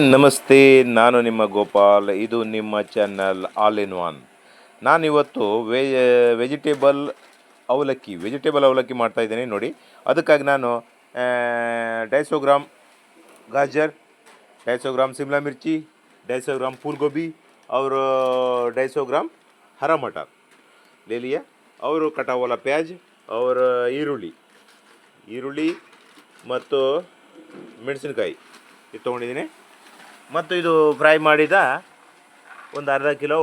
ನಮಸ್ತೆ, ನಾನು ನಿಮ್ಮ ಗೋಪಾಲ್. ಇದು ನಿಮ್ಮ ಚಾನಲ್ ಆಲ್ ಇನ್ ಒನ್. ನಾನಿವತ್ತು ವೆಜಿಟೇಬಲ್ ಅವಲಕ್ಕಿ ಮಾಡ್ತಾಯಿದ್ದೀನಿ ನೋಡಿ. ಅದಕ್ಕಾಗಿ ನಾನು 250 ಗ್ರಾಮ್ गाजर, 250 ग्राम शिमला मिर्ची, 250 ग्राम फूल गोभी और 250 ग्राम हरा मटर ले लिया। और कटा हुआ प्याज और ಈರುಳ್ಳಿ ಮತ್ತು ಮೆಣಸಿನಕಾಯಿ ಇದು ತೊಗೊಂಡಿದ್ದೀನಿ. ಮತ್ತು ಇದು ಫ್ರೈ ಮಾಡಿದ ಒಂದು ಅರ್ಧ ಕಿಲೋ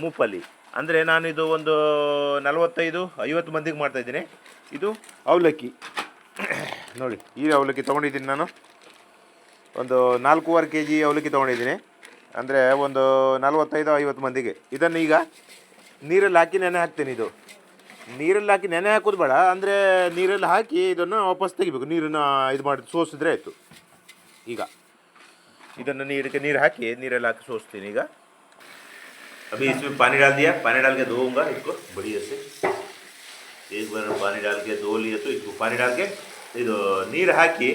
ಮೂಪಲ್ಲಿ, ಅಂದರೆ ನಾನಿದು ಒಂದು 45-50 ಮಂದಿಗೆ ಮಾಡ್ತಾಯಿದ್ದೀನಿ. ಇದು ಅವಲಕ್ಕಿ ನೋಡಿ, ಈ ಅವಲಕ್ಕಿ ತೊಗೊಂಡಿದ್ದೀನಿ ನಾನು. ಒಂದು 4.25 kg ಅವಲಕ್ಕಿ ತೊಗೊಂಡಿದ್ದೀನಿ, ಅಂದರೆ ಒಂದು 45-50 ಮಂದಿಗೆ. ಇದನ್ನು ಈಗ ನೀರಲ್ಲಿ ಹಾಕಿ ನೆನೆ ಹಾಕ್ತೀನಿ. ಇದು ನೀರಲ್ಲಿ ಹಾಕಿ ನೆನೆ ಹಾಕೋದು ಬೇಡ, ಅಂದರೆ ನೀರಲ್ಲಿ ಹಾಕಿ ಇದನ್ನು ವಾಪಸ್ ತೆಗಿಬೇಕು. ನೀರನ್ನು ಇದು ಮಾಡಿ ಸೋಸಿದ್ರೆ ಆಯಿತು. ಈಗ ಇದನ್ನು ನೀರು ಹಾಕಿ ನೀರಲ್ಲಿ ಹಾಕಿ सोचತೀನಿ ಈಗ. अभी इसमें पानी डाल दिया, पानी डाल के धोऊंगा इसको बढ़िया से. एक बार पानी डाल के धो लिया तो इसको पानी डाल के ಇದು ನೀರು ಹಾಕಿ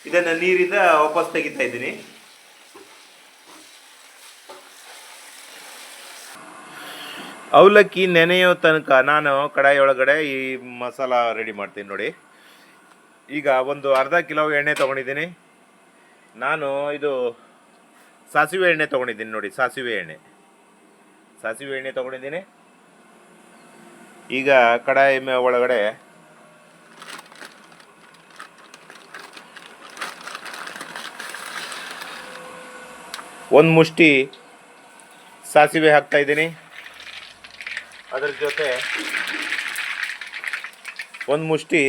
ಇದನ್ನು ನೀರಿಂದ ವಾಪಸ್ ತೆಗಿತಾ ಇದ್ದೀನಿ. ಅವಲಕ್ಕಿ ನೆನೆಯೋ ತನಕ ನಾನು ಕಡಾಯಿ ಒಳಗಡೆ ಈ ಮಸಾಲ ರೆಡಿ ಮಾಡ್ತೀನಿ ನೋಡಿ. ಈಗ ಒಂದು ಅರ್ಧ ಕಿಲೋ ಎಣ್ಣೆ ತೊಗೊಂಡಿದ್ದೀನಿ ನಾನು. ಇದು ಸಾಸಿವೆ ಎಣ್ಣೆ ತೊಗೊಂಡಿದ್ದೀನಿ ನೋಡಿ, ಸಾಸಿವೆ ಎಣ್ಣೆ ತೊಗೊಂಡಿದ್ದೀನಿ. ಈಗ ಕಡಾಯಿ ಒಳಗಡೆ ಒಂದು ಮುಷ್ಟಿ ಸಾಸಿವೆ ಹಾಕ್ತಾಯಿದ್ದೀನಿ. ಅದರ ಜೊತೆ ಒಂದು ಮುಷ್ಟಿ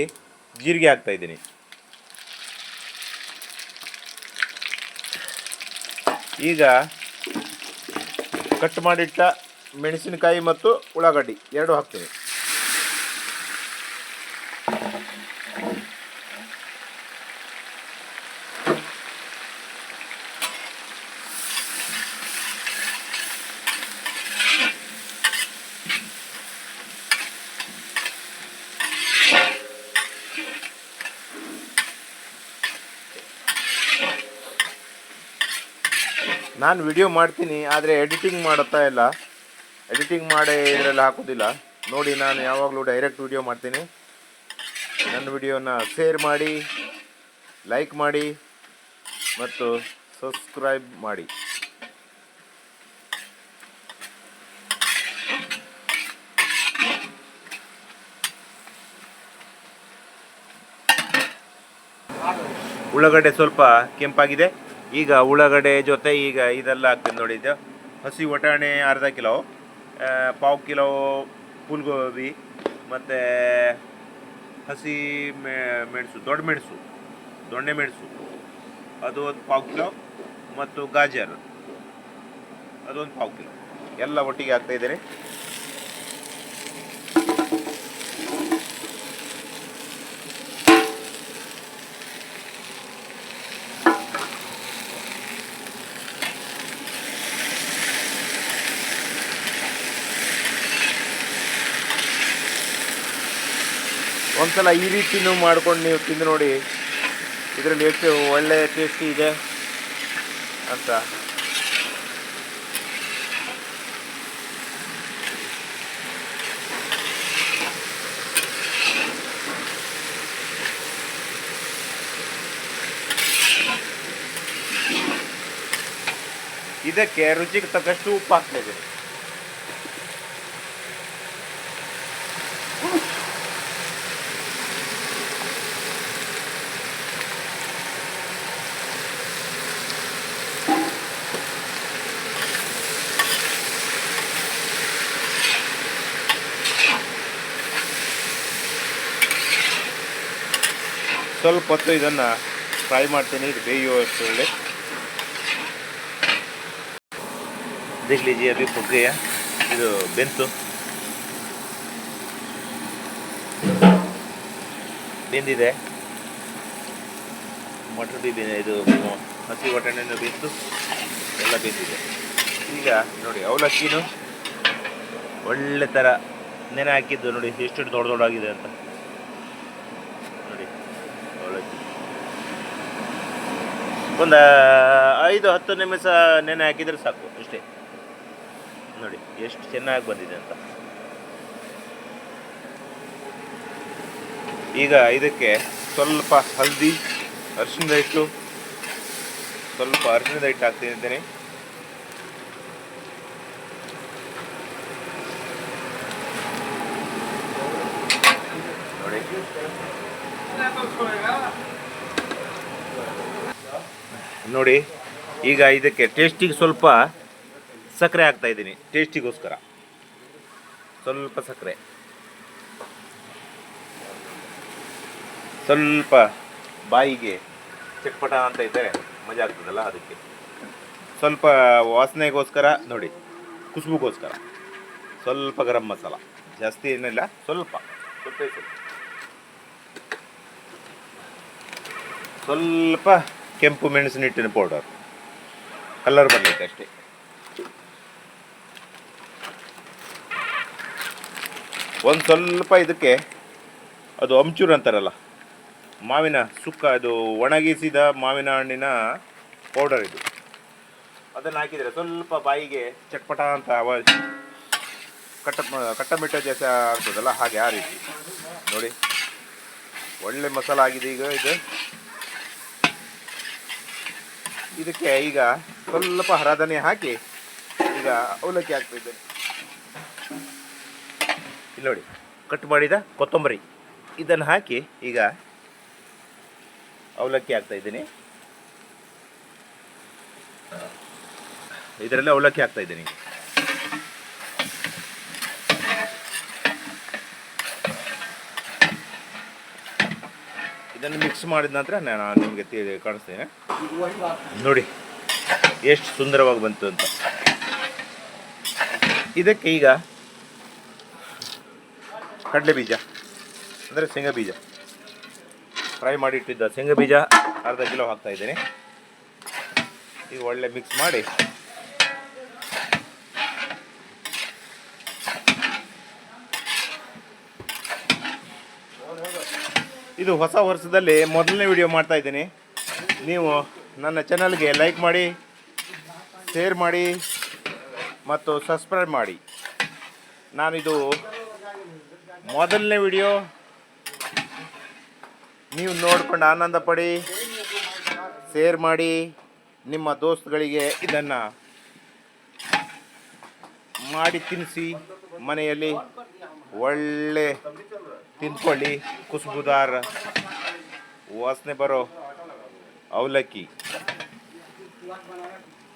ಜೀರಿಗೆ ಹಾಕ್ತಾಯಿದ್ದೀನಿ. ಈಗ ಕಟ್ ಮಾಡಿಟ್ಟ ಮೆಣಸಿನಕಾಯಿ ಮತ್ತು ಉಳ್ಳಾಗಡ್ಡಿ ಎರಡು ಹಾಕ್ತೀನಿ. ನಾನು ವಿಡಿಯೋ ಮಾಡ್ತೀನಿ, ಆದರೆ ಎಡಿಟಿಂಗ್ ಮಾಡುತ್ತಾ ಇಲ್ಲ. ಎಡಿಟಿಂಗ್ ಮಾಡಿ ಇದರಲ್ಲಿ ಹಾಕೋದಿಲ್ಲ ನೋಡಿ. ನಾನು ಯಾವಾಗಲೂ ಡೈರೆಕ್ಟ್ ವಿಡಿಯೋ ಮಾಡ್ತೀನಿ. ನನ್ನ ವಿಡಿಯೋನ ಶೇರ್ ಮಾಡಿ, ಲೈಕ್ ಮಾಡಿ ಮತ್ತು ಸಬ್ಸ್ಕ್ರೈಬ್ ಮಾಡಿ. ಉಳ್ಳಾಗಡ್ಡೆ ಸ್ವಲ್ಪ ಕೆಂಪಾಗಿದೆ. ಈಗ ಉಳ್ಳಾಗಡ್ಡೆ ಜೊತೆ ಈಗ ಇದೆಲ್ಲ ಹಾಕ್ತೀನಿ ನೋಡಿ. ಇದು ಹಸಿ ವಟಾಣೆ ಅರ್ಧ ಕಿಲೋ, 1/4 ಕಿಲೋ ಫುಲ್ಗೋಬಿ ಮತ್ತು ಹಸಿ ಮೆಣಸು, ದೊಣ್ಣೆ ಮೆಣಸು ಅದು ಒಂದು 1/4 ಕಿಲೋ, ಮತ್ತು ಗಾಜರ್ ಅದೊಂದು 1/4 ಕಿಲೋ ಎಲ್ಲ ಒಟ್ಟಿಗೆ ಹಾಕ್ತಾಯಿದ್ದೀನಿ. ಒಂದ್ಸಲ ಈ ರೀತಿನೂ ಮಾಡ್ಕೊಂಡು ನೀವು ತಿಂದು ನೋಡಿ, ಇದರಲ್ಲಿ ಎಷ್ಟು ಒಳ್ಳೆ ಟೇಸ್ಟಿ ಇದೆ ಅಂತ. ಇದಕ್ಕೆ ರುಚಿಗೆ ತಕ್ಕಷ್ಟು ಉಪ್ಪು ಹಾಕ್ತಿದ್ದೀನಿ. ಸ್ವಲ್ಪ ಹೊತ್ತು ಇದನ್ನು ಫ್ರೈ ಮಾಡ್ತೀನಿ, ಇದು ಬೇಯುವಷ್ಟು ಒಳ್ಳೆ. देख लीजिए अभी पक गया, ಇದು ಬೆಂದಿದೆ. ಮಟರ್ ಬಿ ಇದು ಹಸಿ ವಟಾಣೆನೂ ಬೆಂದು ಎಲ್ಲ ಬೆಂದಿದೆ. ಈಗ ನೋಡಿ ಅವಲಕ್ಕಿನೂ ಒಳ್ಳೆ ಥರ ನೆನೆ ಹಾಕಿದ್ದು ನೋಡಿ, ಎಷ್ಟು ದೊಡ್ಡದಾಗಿದೆ ಅಂತ ನೋಡಿ. ಅವಲಕ್ಕಿ ಒಂದು 5-10 ನಿಮಿಷ ನೆನೆ ಹಾಕಿದರೆ ಸಾಕು ಅಷ್ಟೇ. ನೋಡಿ ಎಷ್ಟು ಚೆನ್ನಾಗಿ ಬಂದಿದೆ ಅಂತ. ಈಗ ಇದಕ್ಕೆ ಸ್ವಲ್ಪ ಹಲ್ದಿ, ಅರಿಶಿಣದ ಹಿಟ್ಟು, ಸ್ವಲ್ಪ ಅರಿಶಿಣದ ಹಿಟ್ಟು ಹಾಕ್ತಿದ್ದೇನೆ. ನೋಡಿ ನೋಡಿ ಈಗ ಇದಕ್ಕೆ ಟೇಸ್ಟಿಗೆ ಸ್ವಲ್ಪ ಸಕ್ಕರೆ ಹಾಕ್ತಾ ಇದ್ದೀನಿ, ಟೇಸ್ಟಿಗೋಸ್ಕರ ಸ್ವಲ್ಪ ಸಕ್ಕರೆ, ಸ್ವಲ್ಪ ಬಾಯಿಗೆ ಚಟ್ಪಟ ಅಂತ ಇದ್ದರೆ ಮಜಾ ಆಗ್ತದಲ್ಲ ಅದಕ್ಕೆ. ಸ್ವಲ್ಪ ವಾಸನೆಗೋಸ್ಕರ ನೋಡಿ, ಖುಷ್ಬುಗೋಸ್ಕರ ಸ್ವಲ್ಪ ಗರಂ ಮಸಾಲ, ಜಾಸ್ತಿ ಏನಿಲ್ಲ, ಸ್ವಲ್ಪ ಸ್ವಲ್ಪ ಕೆಂಪು ಮೆಣಸಿನ ಹಿಟ್ಟಿನ ಪೌಡರ್, ಕಲರ್ ಬರಲಿಕ್ಕೆ ಅಷ್ಟೇ. ಒಂದು ಸ್ವಲ್ಪ ಇದಕ್ಕೆ ಅದು ಅಮ್ಚೂರು ಅಂತಾರಲ್ಲ, ಮಾವಿನ ಸುಕ್ಕ, ಅದು ಒಣಗಿಸಿದ ಮಾವಿನ ಹಣ್ಣಿನ ಪೌಡರ್ ಇದು, ಅದನ್ನು ಹಾಕಿದರೆ ಸ್ವಲ್ಪ ಬಾಯಿಗೆ ಚಟ್ಪಟ ಅಂತ ಆವಾಜ್, ಕಟ್ಟ ಮಿಟ್ಟ ಜಾಸ್ತಿ ಆಗ್ತದಲ್ಲ ಹಾಗೆ, ಆ ರೀತಿ ನೋಡಿ. ಒಳ್ಳೆ ಮಸಾಲ ಆಗಿದೆ ಈಗ ಇದು. ಇದಕ್ಕೆ ಈಗ ಸ್ವಲ್ಪ ಹರಧನೆ ಹಾಕಿ ಈಗ ಅವಲಕ್ಕಿ ಹಾಕ್ತಿದ್ದೇನೆ. ಇಲ್ಲಿ ನೋಡಿ, ಕಟ್ ಮಾಡಿದ ಕೊತ್ತಂಬರಿ ಇದನ್ನು ಹಾಕಿ ಈಗ ಅವಲಕ್ಕಿ ಹಾಕ್ತಾ ಇದ್ದೀನಿ. ಇದರಲ್ಲಿ ಅವಲಕ್ಕಿ ಹಾಕ್ತಾ ಇದ್ದೀನಿ. ಇದನ್ನು ಮಿಕ್ಸ್ ಮಾಡಿದ ನಂತರ ನಾನು ನಿಮಗೆ ಕಾಣಿಸ್ತೇನೆ. ನೋಡಿ ಎಷ್ಟು ಸುಂದರವಾಗಿ ಬಂತು ಅಂತ. ಇದಕ್ಕೆ ಈಗ ಕಡಲೆ ಬೀಜ ಅಂದರೆ ಶೇಂಗಾ ಬೀಜ, ಫ್ರೈ ಮಾಡಿ ಇಟ್ಟಿದ್ದ ಶೇಂಗಾ ಬೀಜ ಅರ್ಧ ಕಿಲೋ ಹಾಕ್ತಾ ಇದ್ದೇನೆ. ಈಗ ಒಳ್ಳೆ ಮಿಕ್ಸ್ ಮಾಡಿ ಇದು ಹೊಸ ವರ್ಷದಲ್ಲಿ ಮೊದಲನೇ ವಿಡಿಯೋ ಮಾಡ್ತಾ ಇದ್ದೀನಿ. ನೀವು ನನ್ನ ಚಾನಲ್ಗೆ ಲೈಕ್ ಮಾಡಿ, ಶೇರ್ ಮಾಡಿ ಮತ್ತು ಸಬ್ಸ್ಕ್ರೈಬ್ ಮಾಡಿ. ನಾನಿದು ಮೊದಲನೇ ವಿಡಿಯೋ, ನೀವು ನೋಡ್ಕೊಂಡು ಆನಂದ ಪಡಿ, ಶೇರ್ ಮಾಡಿ, ನಿಮ್ಮ ದೋಸ್ತುಗಳಿಗೆ ಇದನ್ನು ಮಾಡಿ ತಿನ್ನಿಸಿ, ಮನೆಯಲ್ಲಿ ಒಳ್ಳೆ ತಿಂದ್ಕೊಳ್ಳಿ. ಖುಷ್ಬುದಾರ್ ವಾಸನೆ ಬರೋ ಅವಲಕ್ಕಿ,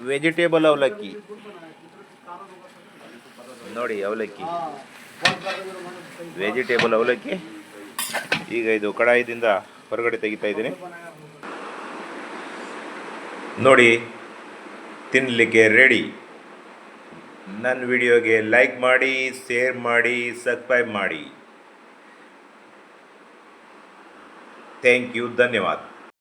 ವೆಜಿಟೇಬಲ್ ಅವಲಕ್ಕಿ ನೋಡಿ, ಅವಲಕ್ಕಿ ವೆಜಿಟೇಬಲ್ ಅವಲಕ್ಕಿ. ಈಗ ಇದು ಕಡಾಯಿದಿಂದ ಹೊರಗಡೆ ತೆಗಿತಾ ಇದ್ದೀನಿ ನೋಡಿ, ತಿನ್ನಲಿಕ್ಕೆ ರೆಡಿ. ನನ್ನ ವಿಡಿಯೋಗೆ ಲೈಕ್ ಮಾಡಿ, ಶೇರ್ ಮಾಡಿ, ಸಬ್ಸ್ಕ್ರೈಬ್ ಮಾಡಿ. ಥ್ಯಾಂಕ್ ಯು, ಧನ್ಯವಾದ.